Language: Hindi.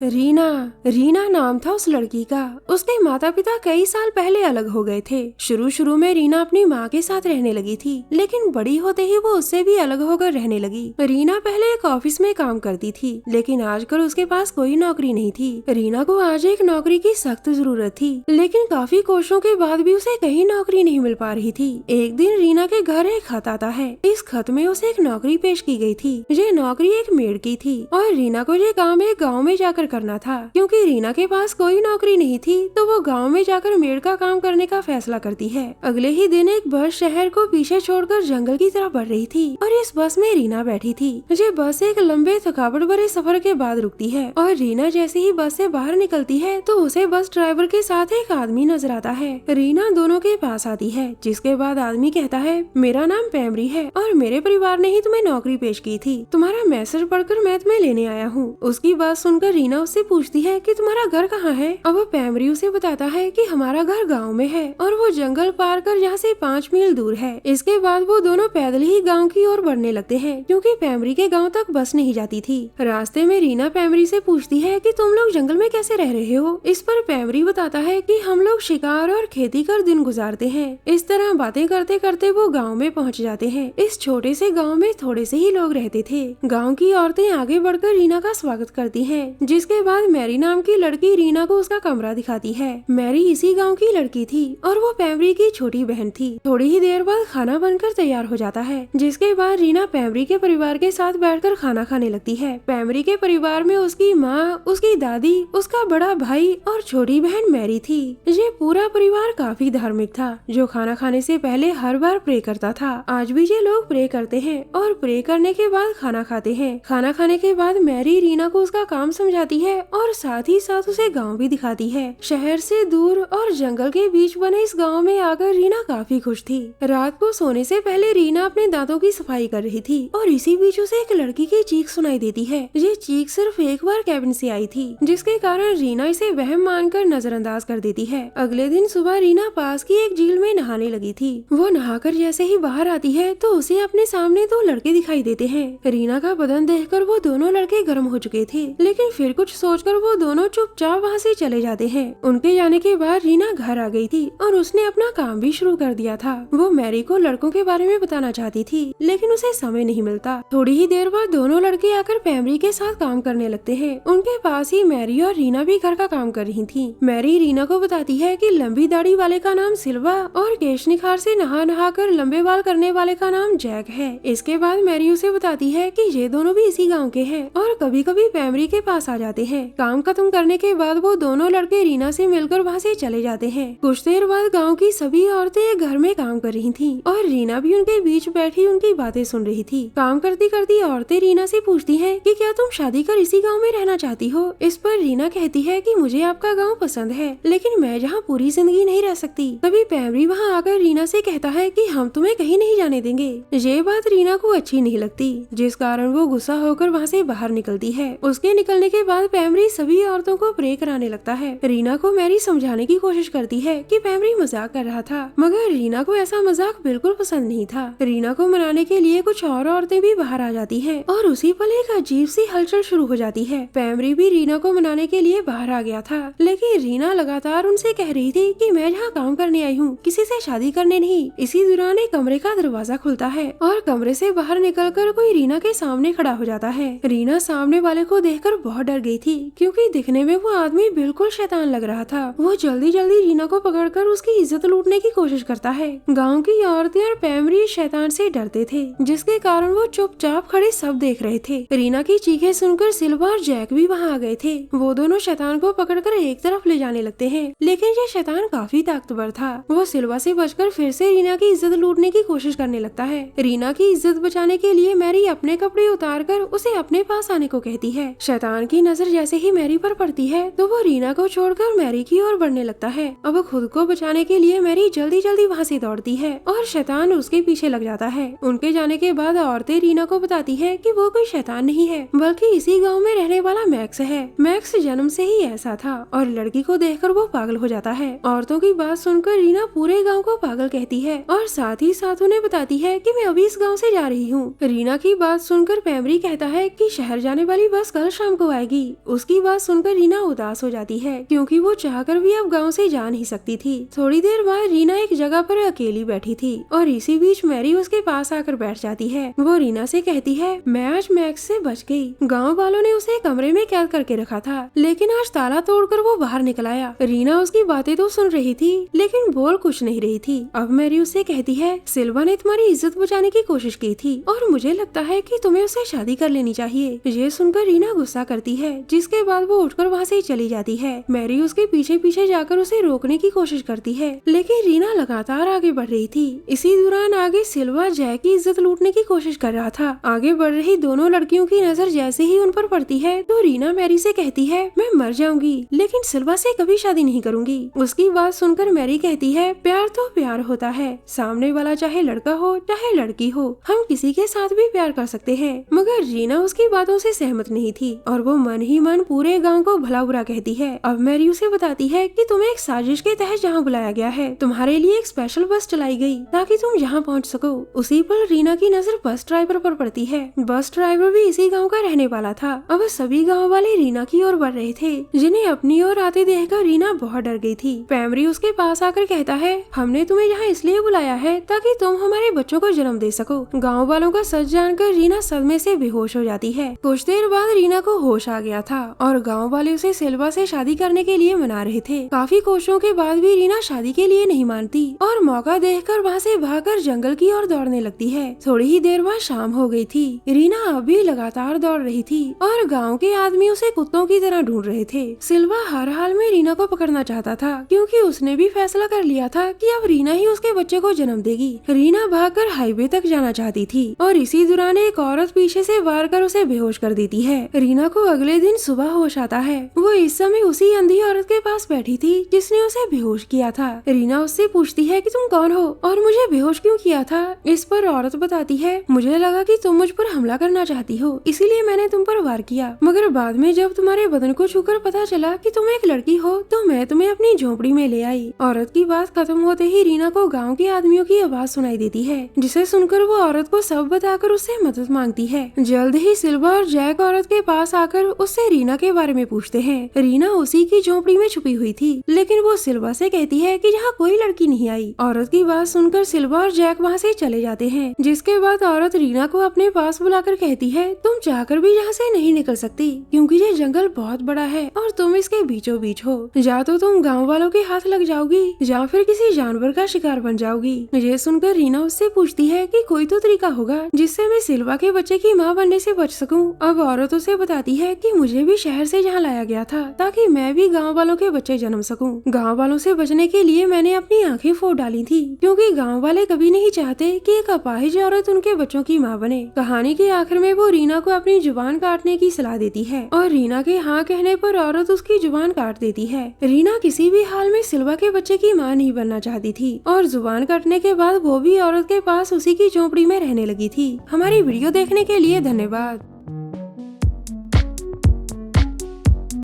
रीना रीना नाम था उस लड़की का। उसके माता पिता कई साल पहले अलग हो गए थे। शुरू शुरू में रीना अपनी माँ के साथ रहने लगी थी, लेकिन बड़ी होते ही वो उससे भी अलग होकर रहने लगी। रीना पहले एक ऑफिस में काम करती थी, लेकिन आजकल उसके पास कोई नौकरी नहीं थी। रीना को आज एक नौकरी की सख्त जरूरत थी, लेकिन काफी कोशिशों के बाद भी उसे कहीं नौकरी नहीं मिल पा रही थी। एक दिन रीना के घर एक खत आता है। इस खत में उसे एक नौकरी पेश की गई थी। ये नौकरी एक मेड की थी और रीना को ये काम एक गाँव में जाकर करना था। क्योंकि रीना के पास कोई नौकरी नहीं थी, तो वो गांव में जाकर मेड का काम करने का फैसला करती है। अगले ही दिन एक बस शहर को पीछे छोड़कर जंगल की तरफ बढ़ रही थी और इस बस में रीना बैठी थी। ये बस एक लंबे थकावट भरे सफर के बाद रुकती है और रीना जैसे ही बस से बाहर निकलती है तो उसे बस ड्राइवर के साथ एक आदमी नजर आता है। रीना दोनों के पास आती है, जिसके बाद आदमी कहता है, मेरा नाम पैमरी है और मेरे परिवार ने ही तुम्हें नौकरी पेश की थी। तुम्हारा मैसेज पढ़कर मैं तुम्हें लेने आया हूँ। उसकी बात सुनकर रीना उससे पूछती है कि तुम्हारा घर कहाँ है। अब पैमरी उसे बताता है कि हमारा घर गांव में है और वो जंगल पार कर यहाँ से 5 मील दूर है। इसके बाद वो दोनों पैदल ही गांव की ओर बढ़ने लगते हैं, क्योंकि पैमरी के गांव तक बस नहीं जाती थी। रास्ते में रीना पैमरी से पूछती है कि तुम लोग जंगल में कैसे रह रहे हो। इस पर पैमरी बताता है कि हम लोग शिकार और खेती कर दिन गुजारते हैं। इस तरह बातें करते करते वो गाँव में पहुँच जाते हैं। इस छोटे से गाँव में थोड़े से ही लोग रहते थे। गाँव की औरतें आगे बढ़कर रीना का स्वागत करती है, जिसके बाद मैरी नाम की लड़की रीना को उसका कमरा दिखाती है। मैरी इसी गांव की लड़की थी और वो पैमरी की छोटी बहन थी। थोड़ी ही देर बाद खाना बनकर तैयार हो जाता है, जिसके बाद रीना पैमरी के परिवार के साथ बैठकर खाना खाने लगती है। पैमरी के परिवार में उसकी माँ, उसकी दादी, उसका बड़ा भाई और छोटी बहन मैरी थी। ये पूरा परिवार काफी धार्मिक था, जो खाना खाने से पहले हर बार प्रे करता था। आज भी ये लोग प्रे करते हैं और प्रे करने के बाद खाना खाते हैं। खाना खाने के बाद मैरी रीना को उसका काम समझाती है और साथ ही साथ उसे गांव भी दिखाती है। शहर से दूर और जंगल के बीच बने इस गांव में आकर रीना काफी खुश थी। रात को सोने से पहले रीना अपने दांतों की सफाई कर रही थी और इसी बीच उसे एक लड़की की चीख सुनाई देती है। ये चीख सिर्फ एक बार कैबिन से आई थी, जिसके कारण रीना इसे वहम मानकर नजरअंदाज कर देती है। अगले दिन सुबह रीना पास की एक झील में नहाने लगी थी। वो नहाकर जैसे ही बाहर आती है तो उसे अपने सामने 2 लड़के दिखाई देते हैं। रीना का बदन देखकर वो दोनों लड़के गर्म हो चुके थे, लेकिन फिर कुछ सोचकर वो दोनों चुपचाप वहाँ से चले जाते हैं। उनके जाने के बाद रीना घर आ गई थी और उसने अपना काम भी शुरू कर दिया था। वो मैरी को लड़कों के बारे में बताना चाहती थी, लेकिन उसे समय नहीं मिलता। थोड़ी ही देर बाद दोनों लड़के आकर पैमरी के साथ काम करने लगते हैं। उनके पास ही मैरी और रीना भी घर का काम कर रही थी। मैरी रीना को बताती है कि लंबी दाढ़ी वाले का नाम सिल्वा और केश निखार से नहा नहा कर लंबे बाल करने वाले का नाम जैक है। इसके बाद मैरी उसे बताती है कि ये दोनों भी इसी गाँव के हैं और कभी कभी पैमरी के पास आ जाते हैं। काम खत्म करने के बाद वो दोनों लड़के रीना से मिलकर वहाँ से चले जाते हैं। कुछ देर बाद गांव की सभी औरतें एक घर में काम कर रही थीं और रीना भी उनके बीच बैठी उनकी बातें सुन रही थी। काम करती करती औरतें रीना से पूछती हैं कि क्या तुम शादी कर इसी गांव में रहना चाहती हो। इस पर रीना कहती है कि मुझे आपका गांव पसंद है, लेकिन मैं यहाँ पूरी जिंदगी नहीं रह सकती। तभी पैमरी वहाँ आकर रीना से कहता है कि हम तुम्हें कहीं नहीं जाने देंगे। ये बात रीना को अच्छी नहीं लगती, जिस कारण वो गुस्सा होकर वहाँ से बाहर निकलती है। उसके निकलने के बाद पैमरी सभी औरतों को प्रे कराने लगता है। रीना को मैरी समझाने की कोशिश करती है कि पैमरी मजाक कर रहा था, मगर रीना को ऐसा मजाक बिल्कुल पसंद नहीं था। रीना को मनाने के लिए कुछ और औरतें भी बाहर आ जाती हैं और उसी पल एक अजीब सी हलचल शुरू हो जाती है। पैमरी भी रीना को मनाने के लिए बाहर आ गया था, लेकिन रीना लगातार उनसे कह रही थी कि मैं यहाँ काम करने आई हूँ, किसी से शादी करने नहीं। इसी दौरान एक कमरे का दरवाजा खुलता है और कमरे से बाहर निकलकर कोई रीना के सामने खड़ा हो जाता है। रीना सामने वाले को देखकर बहुत डर गई थी, क्योंकि दिखने में वो आदमी बिल्कुल शैतान लग रहा था। वो जल्दी जल्दी रीना को पकड़कर उसकी इज्जत लूटने की कोशिश करता है। गांव की औरतें और पैमरी शैतान से डरते थे, जिसके कारण वो चुपचाप खड़े सब देख रहे थे। रीना की चीखें सुनकर सिल्वा और जैक भी वहाँ आ गए थे। वो दोनों शैतान को पकड़कर एक तरफ ले जाने लगते हैं, लेकिन ये शैतान काफी ताकतवर था। वो सिल्वा से बचकर फिर से रीना की इज्जत लूटने की कोशिश करने लगता है। रीना की इज्जत बचाने के लिए मैरी अपने कपड़े उतारकर उसे अपने पास आने को कहती है। शैतान की नजर जैसे ही मैरी पर पड़ती है तो वो रीना को छोड़कर मैरी की ओर बढ़ने लगता है। अब खुद को बचाने के लिए मैरी जल्दी जल्दी वहाँ से दौड़ती है और शैतान उसके पीछे लग जाता है। उनके जाने के बाद औरतें रीना को बताती है कि वो कोई शैतान नहीं है, बल्कि इसी गाँव में रहने वाला मैक्स है। मैक्स जन्म से ही ऐसा था और लड़की को देखकर वो पागल हो जाता है। औरतों की बात सुनकर रीना पूरे गाँव को पागल कहती है और साथ ही साथ उन्हें बताती है कि मैं अभी इस गाँव से जा रही हूँ। रीना की बात सुनकर पैमरी कहता है कि शहर जाने वाली बस कल शाम को आएगी। उसकी बात सुनकर रीना उदास हो जाती है क्योंकि वो चाहकर भी अब गाँव से जा नहीं सकती थी। थोड़ी देर बाद रीना एक जगह पर अकेली बैठी थी और इसी बीच मैरी उसके पास आकर बैठ जाती है। वो रीना से कहती है, मैं आज मैक्स से बच गई। गाँव वालों ने उसे कमरे में कैद करके रखा था, लेकिन आज ताला तोड़कर वो बाहर निकल आया। रीना उसकी बातें तो सुन रही थी लेकिन बोल कुछ नहीं रही थी। अब मैरी उससे कहती है, सिल्वा ने तुम्हारी इज्जत बचाने की कोशिश की थी और मुझे लगता है कि तुम्हें उससे शादी कर लेनी चाहिए। ये सुनकर रीना गुस्सा करती है, जिसके बाद वो उठकर वहाँ से चली जाती है। मैरी उसके पीछे पीछे जाकर उसे रोकने की कोशिश करती है, लेकिन रीना लगातार आगे बढ़ रही थी। इसी दौरान आगे सिल्वा जैक की इज्जत लूटने की कोशिश कर रहा था। आगे बढ़ रही दोनों लड़कियों की नजर जैसे ही उन पर पड़ती है तो रीना मैरी से कहती है, मैं मर जाऊंगी लेकिन सिल्वा से कभी शादी नहीं करूंगी। उसकी बात सुनकर मैरी कहती है, प्यार तो प्यार होता है, सामने वाला चाहे लड़का हो चाहे लड़की हो, हम किसी के साथ भी प्यार कर सकते हैं। मगर रीना उसकी बातों से सहमत नहीं थी और वो मन ही मन पूरे गांव को भला बुरा कहती है। अब मैरी उसे बताती है कि तुम्हें एक साजिश के तहत जहाँ बुलाया गया है, तुम्हारे लिए एक स्पेशल बस चलाई गई ताकि तुम यहाँ पहुँच सको। उसी पर रीना की नजर बस ड्राइवर पर पड़ती है। बस ड्राइवर भी इसी गाँव का रहने वाला था। अब सभी गाँव वाले रीना की ओर बढ़ रहे थे, जिन्हें अपनी ओर आते देखकर रीना बहुत डर गई थी। पैमरी उसके पास आकर कहता है, हमने तुम्हें यहाँ इसलिए बुलाया है ताकि तुम हमारे बच्चों को जन्म दे सको। गाँव वालों का सच जानकर रीना सदमे से बेहोश हो जाती है। कुछ देर बाद रीना को होश आ गया था और गाँव वाले उसे सिल्वा से शादी करने के लिए मना रहे थे। काफी कोशिशों के बाद भी रीना शादी के लिए नहीं मानती और मौका देखकर वहाँ से भागकर जंगल की ओर दौड़ने लगती है। थोड़ी ही देर बाद शाम हो गई थी। रीना अभी लगातार दौड़ रही थी और गाँव के आदमी उसे कुत्तों की तरह ढूंढ रहे थे। सिल्वा हर हाल में रीना को पकड़ना चाहता था क्योंकि उसने भी फैसला कर लिया था कि अब रीना ही उसके बच्चे को जन्म देगी। रीना भागकर हाईवे तक जाना चाहती थी और इसी दौरान एक औरत पीछे से वार कर उसे बेहोश कर देती है। रीना को अगले दिन सुबह होश आता है। वो इस समय उसी अंधी औरत के पास बैठी थी जिसने उसे बेहोश किया था। रीना उससे पूछती है कि तुम कौन हो और मुझे बेहोश क्यों किया था। इस पर औरत बताती है, मुझे लगा कि तुम मुझ पर हमला करना चाहती हो, इसीलिए मैंने तुम पर वार किया, मगर बाद में जब तुम्हारे बदन को छूकर पता चला कि तुम एक लड़की हो तो मैं तुम्हें अपनी झोपड़ी में ले आई। औरत की बात खत्म होते ही रीना को गाँव के आदमियों की आवाज सुनाई देती है, जिसे सुनकर वो औरत को सब बताकर उससे मदद मांगती है। जल्द ही सिल्वा और जैक औरत के पास आकर उससे रीना के बारे में पूछते हैं। रीना उसी की झोपड़ी में छुपी हुई थी, लेकिन वो सिल्वा से कहती है कि यहाँ कोई लड़की नहीं आई। औरत की बात सुनकर सिल्वा और जैक वहाँ से चले जाते हैं, जिसके बाद औरत रीना को अपने पास बुलाकर कहती है, तुम चाहकर भी यहाँ से नहीं निकल सकती क्योंकि ये जंगल बहुत बड़ा है और तुम इसके बीचों बीच हो। या तो तुम गाँव वालों के हाथ लग जाओगी या फिर किसी जानवर का शिकार बन जाओगी। ये सुनकर रीना उससे पूछती है कि कोई तो तरीका होगा जिससे मैं सिल्वा के बच्चे की माँ बनने से बच सकूं। अब औरत उसे बताती है कि मुझे भी शहर से यहाँ लाया गया था ताकि मैं भी गाँव वालों के बच्चे जन्म सकूं। गाँव वालों से बचने के लिए मैंने अपनी आंखें फोड़ डाली थी क्योंकि गाँव वाले कभी नहीं चाहते कि एक अपाहिज औरत उनके बच्चों की माँ बने। कहानी के आखिर में वो रीना को अपनी जुबान काटने की सलाह देती है और रीना के हाँ कहने पर औरत उसकी जुबान काट देती है। रीना किसी भी हाल में सिल्वा के बच्चे की माँ नहीं बनना चाहती थी और जुबान काटने के बाद वो भी औरत के पास उसी की झोपड़ी में रहने लगी थी। हमारी वीडियो देखने के लिए धन्यवाद।